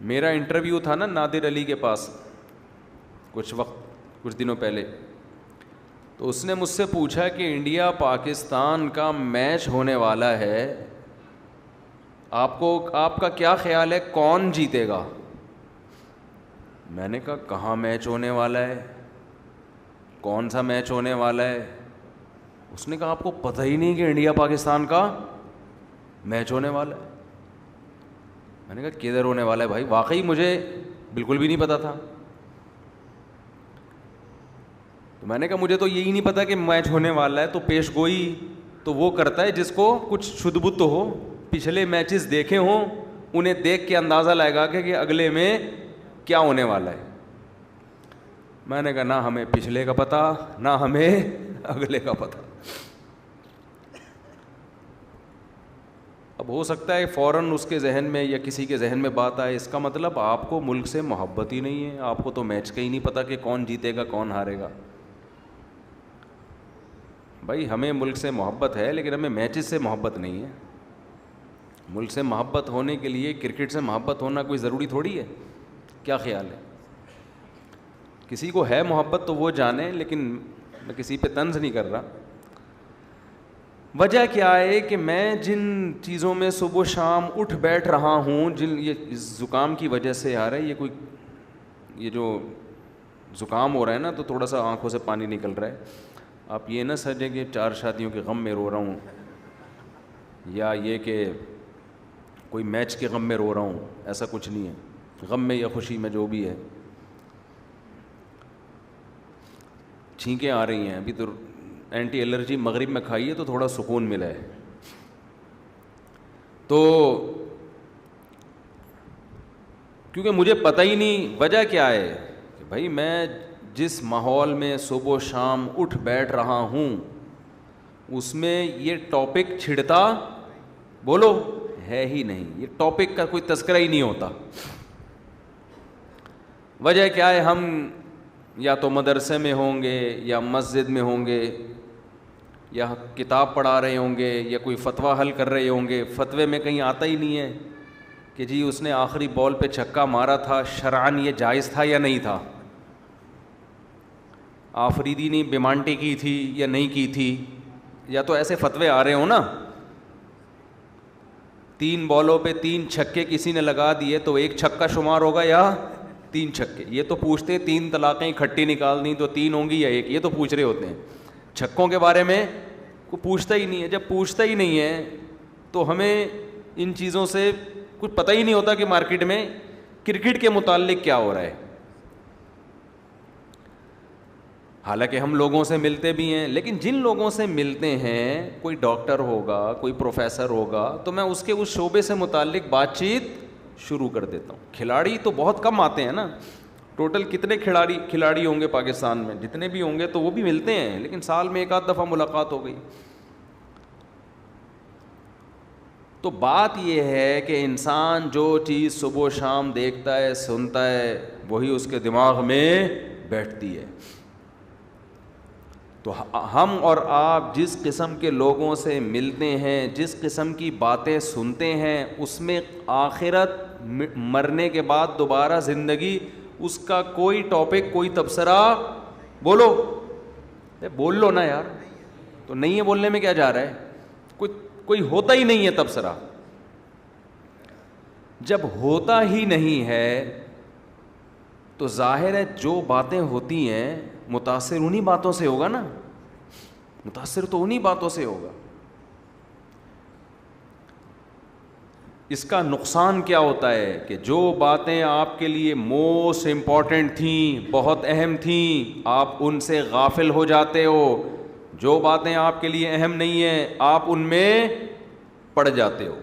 میرا انٹرویو تھا نا نادر علی کے پاس کچھ دنوں پہلے, تو اس نے مجھ سے پوچھا کہ انڈیا پاکستان کا میچ ہونے والا ہے, آپ کا کیا خیال ہے کون جیتے گا؟ میں نے کہا کہاں میچ ہونے والا ہے, کون سا میچ ہونے والا ہے؟ اس نے کہا آپ کو پتہ ہی نہیں کہ انڈیا پاکستان کا میچ ہونے والا ہے؟ میں نے کہا کدھر ہونے والا ہے بھائی, واقعی مجھے بالکل بھی نہیں پتا تھا. تو میں نے کہا مجھے تو یہی نہیں پتا کہ میچ ہونے والا ہے, تو پیش گوئی تو وہ کرتا ہے جس کو کچھ شدھ بت ہو, پچھلے میچز دیکھے ہوں, انہیں دیکھ کے اندازہ لائے گا کہ اگلے میں کیا ہونے والا ہے. میں نے کہا نہ ہمیں پچھلے کا پتہ نہ ہمیں اگلے کا پتہ. اب ہو سکتا ہے فوراً اس کے ذہن میں یا کسی کے ذہن میں بات آئے, اس کا مطلب آپ کو ملک سے محبت ہی نہیں ہے, آپ کو تو میچ کا ہی نہیں پتہ کہ کون جیتے گا کون ہارے گا. بھائی ہمیں ملک سے محبت ہے لیکن ہمیں میچز سے محبت نہیں ہے. ملک سے محبت ہونے کے لیے کرکٹ سے محبت ہونا کوئی ضروری تھوڑی ہے. کیا خیال ہے؟ کسی کو ہے محبت تو وہ جانے, لیکن میں کسی پہ طنز نہیں کر رہا. وجہ کیا ہے کہ میں جن چیزوں میں صبح و شام اٹھ بیٹھ رہا ہوں, یہ زکام کی وجہ سے آ رہا ہے, یہ جو زکام ہو رہا ہے نا, تو تھوڑا سا آنکھوں سے پانی نکل رہا ہے. آپ یہ نہ سمجھیں کہ 4 شادیوں کے غم میں رو رہا ہوں, یا یہ کہ کوئی میچ کے غم میں رو رہا ہوں, ایسا کچھ نہیں ہے. غم میں یا خوشی میں جو بھی ہے, چھینکیں آ رہی ہیں. ابھی تو اینٹی الرجی مغرب میں کھائی ہے تو تھوڑا سکون ملا ہے. تو کیونکہ مجھے پتہ ہی نہیں وجہ کیا ہے کہ بھائی میں جس ماحول میں صبح و شام اٹھ بیٹھ رہا ہوں اس میں یہ ٹاپک چھڑتا بولو ہے ہی نہیں. یہ ٹاپک کا کوئی تذکرہ ہی نہیں ہوتا. وجہ کیا ہے؟ ہم یا تو مدرسے میں ہوں گے یا مسجد میں ہوں گے یا کتاب پڑھا رہے ہوں گے یا کوئی فتویٰ حل کر رہے ہوں گے. فتوے میں کہیں آتا ہی نہیں ہے کہ جی اس نے آخری بال پہ چھکا مارا تھا, شرعاً یہ جائز تھا یا نہیں تھا, آفریدی نے بیمانٹی کی تھی یا نہیں کی تھی. یا تو ایسے فتوے آ رہے ہوں نا, 3 بالوں پہ 3 چھکے کسی نے لگا دیے تو 1 چھکا شمار ہوگا یا 3 چھکے. یہ تو پوچھتے 3 طلاقیں اکٹھی نکال دیں تو 3 ہوں گی یا 1, یہ تو پوچھ رہے ہوتے ہیں. چھکوں کے بارے میں کوئی پوچھتا ہی نہیں ہے. جب پوچھتا ہی نہیں ہے تو ہمیں ان چیزوں سے کچھ پتہ ہی نہیں ہوتا کہ مارکیٹ میں کرکٹ کے متعلق کیا ہو رہا ہے. حالانکہ ہم لوگوں سے ملتے بھی ہیں, لیکن جن لوگوں سے ملتے ہیں, کوئی ڈاکٹر ہوگا, کوئی پروفیسر ہوگا, تو میں اس شعبے سے متعلق بات چیت شروع کر دیتا ہوں. کھلاڑی تو بہت کم آتے ہیں نا, ٹوٹل کتنے کھلاڑی ہوں گے پاکستان میں, جتنے بھی ہوں گے تو وہ بھی ملتے ہیں, لیکن سال میں 1 آدھ دفعہ ملاقات ہو گئی. تو بات یہ ہے کہ انسان جو چیز صبح و شام دیکھتا ہے سنتا ہے وہی اس کے دماغ میں بیٹھتی ہے. تو ہم اور آپ جس قسم کے لوگوں سے ملتے ہیں, جس قسم کی باتیں سنتے ہیں, اس میں آخرت, مرنے کے بعد دوبارہ زندگی, اس کا کوئی ٹاپک, کوئی تبصرہ بول لو نا یار. تو نہیں ہے بولنے میں کیا جا رہا ہے؟ کوئی ہوتا ہی نہیں ہے تبصرہ. جب ہوتا ہی نہیں ہے تو ظاہر ہے جو باتیں ہوتی ہیں متاثر انہی باتوں سے ہوگا نا, متاثر تو انہی باتوں سے ہوگا. اس کا نقصان کیا ہوتا ہے کہ جو باتیں آپ کے لیے موسٹ امپورٹنٹ تھیں, بہت اہم تھیں, آپ ان سے غافل ہو جاتے ہو. جو باتیں آپ کے لیے اہم نہیں ہیں آپ ان میں پڑ جاتے ہو.